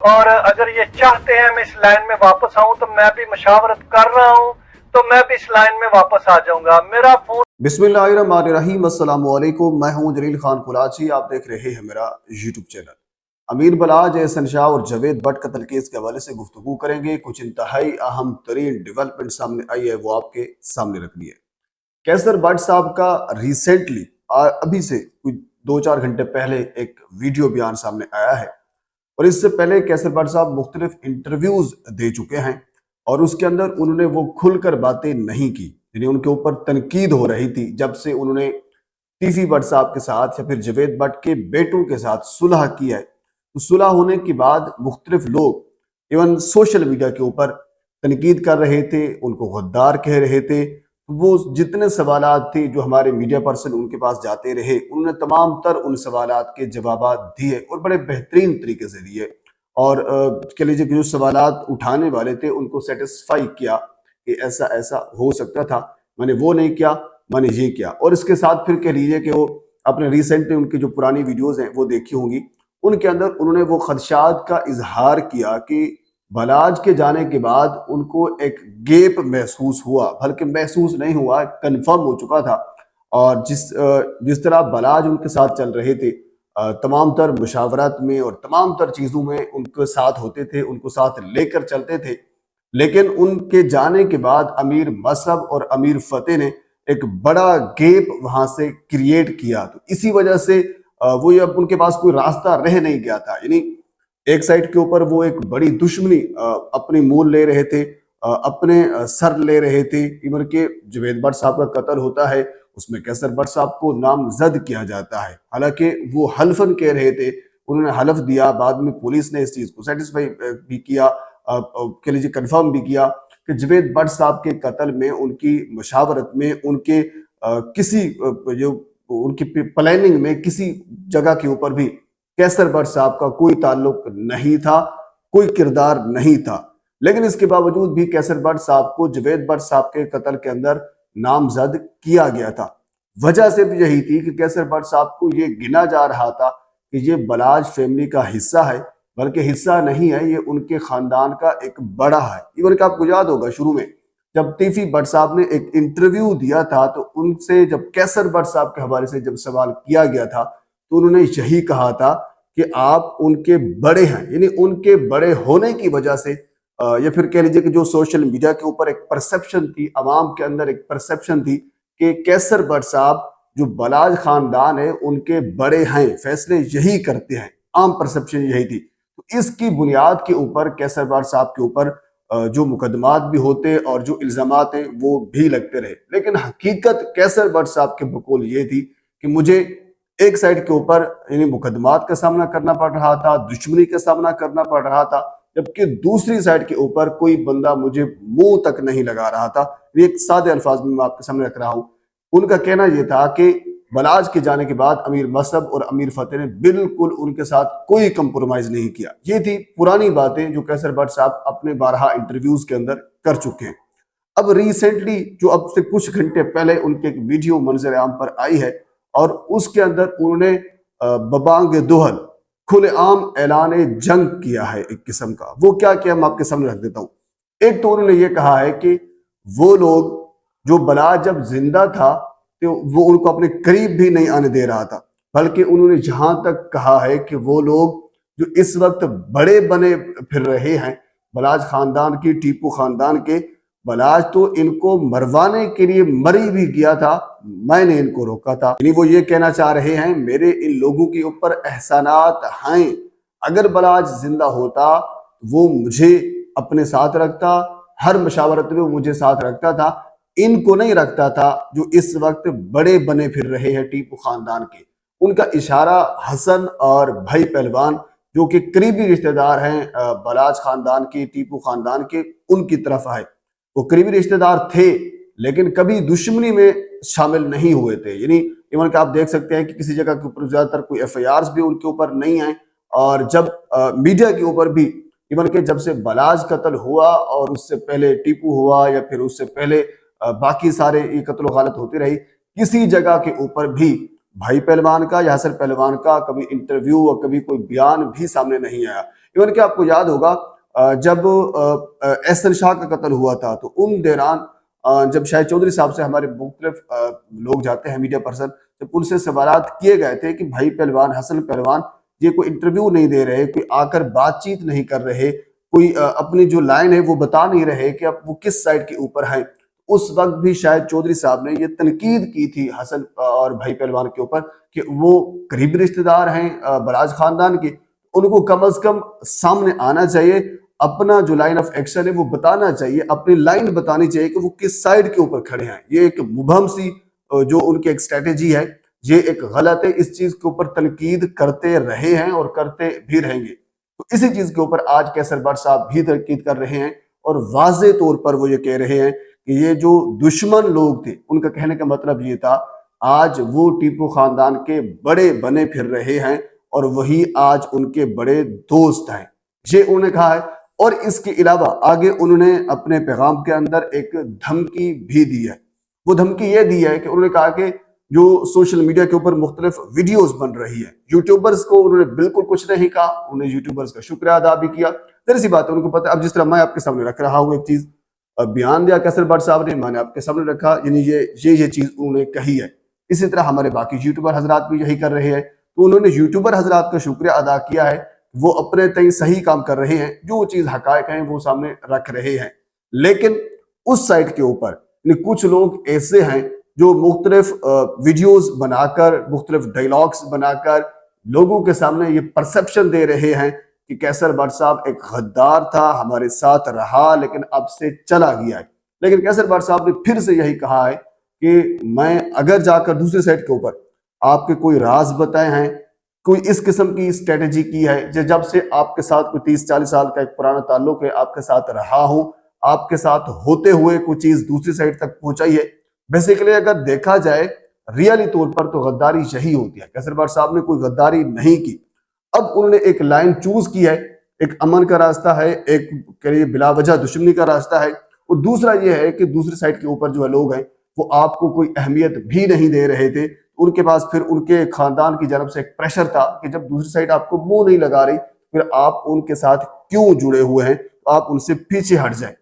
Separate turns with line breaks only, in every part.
और अगर ये चाहते हैं मैं इस लाइन में वापस आऊं तो मैं भी मशावरत कर रहा हूं, तो मैं भी इस लाइन में वापस आ जाऊंगा। मेरा फोन।
बिस्मिल्लाहिर्रहमानिर्रहीम, अस्सलाम वालेकुम। मैं हूं जलील खान कुराची। आप देख रहे हैं मेरा यूट्यूब चैनल। अमीर बलाज, एहसन शाह और जावेद भट्ट कत्ल केस के हवाले से गुफ्तगू करेंगे। कुछ इंतहाई अहम तरीन डेवलपमेंट सामने आई है, वो आपके सामने रखनी है। कैसर भट्ट साहब का रिसेंटली अभी से कुछ 2-4 घंटे पहले एक वीडियो बयान सामने आया है। और इससे पहले कैसर भट्ट साहब मुख्तलिफ इंटरव्यूज दे चुके हैं और उसके अंदर उन्होंने वो खुलकर बातें नहीं की, यानी उनके ऊपर तनकीद हो रही थी जब से उन्होंने टीसी भट्ट साहब के साथ या फिर जावेद भट्ट के बेटों के साथ सुलह की है। तो सुलह होने के बाद मुख्तलिफ लोग इवन सोशल मीडिया के ऊपर तनकीद कर रहे थे, उनको गद्दार कह रहे थे। वो जितने सवालात थे जो हमारे मीडिया पर्सन उनके पास जाते रहे, उन्होंने तमाम तर उन सवालात के जवाबात दिए और बड़े बेहतरीन तरीके से दिए। और कह लीजिए कि जो सवालात उठाने वाले थे उनको सेटिस्फाई किया कि ऐसा ऐसा हो सकता था, मैंने वो नहीं किया, मैंने ये किया। और इसके साथ फिर कह लीजिए कि वो अपने रिसेंटली उनकी जो पुरानी वीडियोस हैं वो देखी होंगी, उनके अंदर उन्होंने वो खदशात का इजहार किया कि बलाज के जाने के बाद उनको एक गैप महसूस हुआ, बल्कि महसूस नहीं हुआ, कंफर्म हो चुका था। और जिस तरह बलाज उनके साथ चल रहे थे, तमाम तर मुशावरत में और तमाम तर चीज़ों में उनके साथ होते थे, उनको साथ लेकर चलते थे। लेकिन उनके जाने के बाद अमीर मसहब और अमीर फतेह ने एक बड़ा गैप वहां से क्रिएट किया। तो इसी वजह से वो अब उनके पास कोई रास्ता रह नहीं गया था। यानी एक साइड के ऊपर वो एक बड़ी दुश्मनी अपनी मोल ले रहे थे, अपने सर ले रहे थे। इवन के जावेद भट्ट साहब का कत्ल होता है, उसमें कैसर भट्ट साहब को नामजद किया जाता है, हालांकि वो हल्फन कह रहे थे, उन्होंने हलफ दिया। बाद में पुलिस ने इस चीज को सेटिस्फाई भी किया, कह लीजिए कंफर्म भी किया कि जावेद भट्ट साहब के कत्ल में, उनकी मशावरत में, उनके किसी जो उनकी प्लानिंग में किसी जगह के ऊपर भी कैसर भट्ट साहब का कोई ताल्लुक नहीं था, कोई किरदार नहीं था। लेकिन इसके बावजूद भी कैसर भट्ट साहब को जावेद भट्ट साहब के कत्ल के अंदर नामजद किया गया था। वजह सिर्फ यही थी कि कैसर भट्ट साहब को ये गिना जा रहा था कि ये बलाज फैमिली का हिस्सा है, बल्कि हिस्सा नहीं है, ये उनके खानदान का एक बड़ा है। इवन कि आपको याद होगा शुरू में जब टीसी भट्ट साहब ने एक इंटरव्यू दिया था, तो उनसे जब कैसर भट्ट साहब के हवाले से जब सवाल किया गया था, तो उन्होंने यही कहा था कि आप उनके बड़े हैं। यानी उनके बड़े होने की वजह से या फिर कह लीजिए कि जो सोशल मीडिया के ऊपर एक परसेप्शन थी, अवाम के अंदर एक परसेप्शन थी कि कैसर भट्ट साहब जो बलाज खानदान है उनके बड़े हैं, फैसले यही करते हैं, आम परसेप्शन यही थी। तो इसकी बुनियाद के ऊपर कैसर भट्ट साहब के ऊपर जो मुकदमात भी होते और जो इल्जामात हैं वो भी लगते रहे। लेकिन हकीकत कैसर भट्ट साहब के बकौल ये थी कि मुझे एक साइड के ऊपर यानी मुकदमात का सामना करना पड़ रहा था, दुश्मनी का सामना करना पड़ रहा था, जबकि दूसरी साइड के ऊपर कोई बंदा मुझे मुंह तक नहीं लगा रहा था। एक सादे अल्फाज में मैं आपके सामने रख रहा हूं। उनका कहना यह था कि बलाज के जाने के बाद अमीर मसहब और अमीर फतेह ने बिल्कुल उनके साथ कोई कंप्रोमाइज नहीं किया। ये थी पुरानी बातें जो कैसर भट्ट साहब अपने 12 इंटरव्यूज के अंदर कर चुके हैं। अब रिसेंटली जो अब से कुछ घंटे पहले उनकी एक वीडियो मंजर आम पर आई है और उसके अंदर उन्होंने बबांग दोहल खुलेआम ऐलान जंग किया है एक किस्म का। वो क्या किया मैं आपके सामने रख देता हूं। एक तो उन्होंने ये कहा है कि वो लोग जो बलाज जब जिंदा था तो वो उनको अपने करीब भी नहीं आने दे रहा था, बल्कि उन्होंने जहां तक कहा है कि वो लोग जो इस वक्त बड़े बने फिर रहे हैं बलाज खानदान की, टीपू खानदान के, बलाज तो इनको मरवाने के लिए मरी भी गया था, मैंने इनको रोका था। यानी वो ये कहना चाह रहे हैं मेरे इन लोगों के ऊपर एहसानात हैं, अगर बलाज जिंदा होता वो मुझे अपने साथ रखता, हर मशावरत में वो मुझे साथ रखता था, इनको नहीं रखता था जो इस वक्त बड़े बने फिर रहे हैं टीपू खानदान के। उनका इशारा हसन और भाई पहलवान जो कि करीबी रिश्तेदार हैं बलाज खानदान के, टीपू खानदान के, उनकी तरफ है। वो करीबी रिश्तेदार थे लेकिन कभी दुश्मनी में शामिल नहीं हुए थे। यानी इवन कि आप देख सकते हैं कि किसी जगह के ऊपर ज्यादातर कोई एफआईआर भी उनके ऊपर नहीं है। और जब मीडिया के ऊपर भी इवन के जब से बलाज कत्ल हुआ और उससे पहले टीपू हुआ या फिर उससे पहले बाकी सारे ये कत्ल गालत होती रही, किसी जगह के ऊपर भी भाई पहलवान का या हसन पहलवान का कभी इंटरव्यू और कभी कोई बयान भी सामने नहीं आया। ایون کہ آپ کو یاد ہوگا جب احسن شاہ کا قتل ہوا تھا تو ان دوران جب شاہد چودھری صاحب سے ہمارے مختلف لوگ جاتے ہیں میڈیا پرسن، جب ان سے سوالات کیے گئے تھے کہ بھائی پہلوان حسن پہلوان یہ کوئی انٹرویو نہیں دے رہے، کوئی آ کر بات چیت نہیں کر رہے، کوئی اپنی جو لائن ہے وہ بتا نہیں رہے کہ اب وہ کس سائڈ کے اوپر ہیں، اس وقت بھی شاہد چودھری صاحب نے یہ تنقید کی تھی حسن اور بھائی پہلوان کے اوپر کہ وہ قریبی رشتہ دار ہیں بلاج خاندان کے، ان کو کم از کم سامنے آنا چاہیے، اپنا جو لائن آف ایکشن ہے وہ بتانا چاہیے، اپنی لائن بتانی چاہیے کہ وہ کس سائڈ کے اوپر کھڑے ہیں۔ یہ ایک مبہم سی جو ان کی ایک اسٹریٹجی ہے، یہ ایک غلط ہے، اس چیز کے اوپر تنقید کرتے رہے ہیں اور کرتے بھی رہیں گے۔ تو اسی چیز کے اوپر آج کیسر بٹ صاحب بھی تنقید کر رہے ہیں اور واضح طور پر وہ یہ کہہ رہے ہیں کہ یہ جو دشمن لوگ تھے، ان کا کہنے کا مطلب یہ تھا آج وہ ٹیپو خاندان کے بڑے بنے پھر رہے ہیں اور وہی آج ان کے بڑے دوست ہیں، یہ انہوں نے کہا ہے۔ اور اس کے علاوہ آگے انہوں نے اپنے پیغام کے اندر ایک دھمکی بھی دی ہے۔ وہ دھمکی یہ دی ہے کہ انہوں نے کہا کہ جو سوشل میڈیا کے اوپر مختلف ویڈیوز بن رہی ہیں، یوٹیوبرز کو انہوں نے بالکل کچھ نہیں کہا، انہوں نے یوٹیوبرز کا شکریہ ادا بھی کیا۔ ظاہر سی بات ہے ان کو پتہ ہے، اب جس طرح میں آپ کے سامنے رکھ رہا ہوں ایک چیز بیان دیا کیسر بٹ صاحب نے، میں نے آپ کے سامنے رکھا، یعنی یہ چیز انہوں نے کہی ہے۔ اسی طرح ہمارے باقی یوٹیوبر حضرات بھی یہی کر رہے ہیں، تو انہوں نے یوٹیوبر حضرات کا شکریہ ادا کیا ہے، وہ اپنے تئیں صحیح کام کر رہے ہیں، جو چیز حقائق ہیں وہ سامنے رکھ رہے ہیں۔ لیکن اس سائٹ کے اوپر کچھ لوگ ایسے ہیں جو مختلف ویڈیوز بنا کر، مختلف ڈائیلاگز بنا کر لوگوں کے سامنے یہ پرسپشن دے رہے ہیں کہ کیسر بٹ صاحب ایک غدار تھا، ہمارے ساتھ رہا لیکن اب سے چلا گیا ہے۔ لیکن کیسر بٹ صاحب نے پھر سے یہی کہا ہے کہ میں اگر جا کر دوسری سائٹ کے اوپر آپ کے کوئی راز بتائے ہیں، کوئی اس قسم کی اسٹریٹجی کی ہے، جب سے آپ کے ساتھ کوئی 30-40 سال کا ایک پرانا تعلق ہے، آپ کے ساتھ رہا ہوں، آپ کے ساتھ ہوتے ہوئے کوئی چیز دوسری سائٹ تک پہنچائی ہے، بیسیکلی اگر دیکھا جائے ریالی طور پر تو غداری یہی ہوتی ہے۔ کیسر بٹ صاحب نے کوئی غداری نہیں کی۔ اب انہوں نے ایک لائن چوز کی ہے، ایک امن کا راستہ ہے، ایک بلا وجہ دشمنی کا راستہ ہے، اور دوسرا یہ ہے کہ دوسری سائٹ کے اوپر جو لوگ ہیں وہ آپ کو کوئی اہمیت بھی نہیں دے رہے تھے، ان کے پاس پھر ان کے خاندان کی جانب سے ایک پریشر تھا کہ جب دوسری سائٹ آپ کو منہ نہیں لگا رہی پھر آپ ان کے ساتھ کیوں جڑے ہوئے ہیں، تو آپ ان سے پیچھے ہٹ جائیں،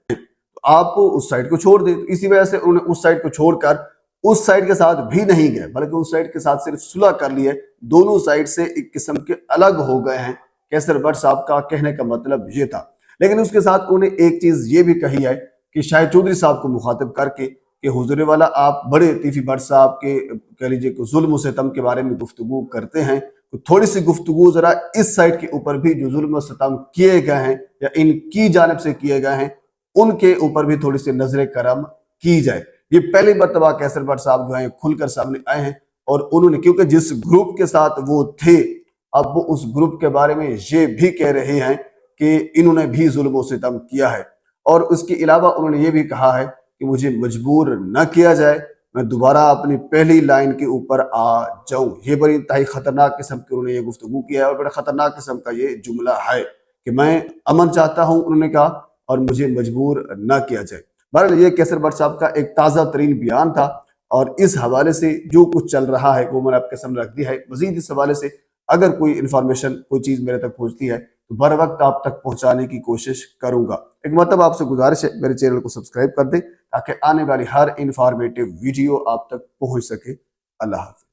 آپ اس سائٹ کو چھوڑ دیں۔ تو اسی وجہ سے انہوں نے اس سائٹ کو چھوڑ کر اس سائٹ کے ساتھ بھی نہیں گئے، بلکہ اس سائٹ کے ساتھ صرف صلح کر لی ہے، دونوں سائٹ سے ایک قسم کے الگ ہو گئے ہیں۔ کیسر بٹ صاحب کا کہنے کا مطلب یہ تھا، لیکن اس کے ساتھ انہوں نے ایک چیز یہ بھی کہی ہے کہ شاہد چودھری صاحب کو مخاطب کر کے کہ حضور والا آپ بڑے تیفی بٹ صاحب کے کہہ لیجیے کہ ظلم و ستم کے بارے میں گفتگو کرتے ہیں، تو تھوڑی سی گفتگو ذرا اس سائٹ کے اوپر بھی جو ظلم و ستم کیے گئے ہیں یا ان کی جانب سے کیے گئے ہیں ان کے اوپر بھی تھوڑی سی نظر کرم کی جائے۔ یہ پہلی مرتبہ کیسر بٹ صاحب جو ہیں کھل کر سامنے آئے ہیں، اور انہوں نے کیونکہ جس گروپ کے ساتھ وہ تھے اب وہ اس گروپ کے بارے میں یہ بھی کہہ رہے ہیں کہ انہوں نے بھی ظلم و ستم کیا ہے، اور اس کے علاوہ انہوں نے یہ بھی کہا ہے کہ مجھے مجبور نہ کیا جائے، میں دوبارہ اپنی پہلی لائن کے اوپر آ جاؤں۔ یہ بڑی انتہائی خطرناک قسم کی انہوں نے یہ گفتگو کیا ہے، اور بڑا خطرناک قسم کا یہ جملہ ہے کہ میں امن چاہتا ہوں، انہوں نے کہا، اور مجھے مجبور نہ کیا جائے۔ بہرحال یہ کیسر بٹ صاحب کا ایک تازہ ترین بیان تھا، اور اس حوالے سے جو کچھ چل رہا ہے وہ میں نے آپ کے سامنے رکھ دیا ہے۔ مزید اس حوالے سے اگر کوئی انفارمیشن کوئی چیز میرے تک پہنچتی ہے تو بر وقت آپ تک پہنچانے کی کوشش کروں گا۔ ایک مرتبہ آپ سے گزارش ہے میرے چینل کو سبسکرائب کر دیں تاکہ آنے والی ہر انفارمیٹیو ویڈیو آپ تک پہنچ سکے۔ اللہ حافظ۔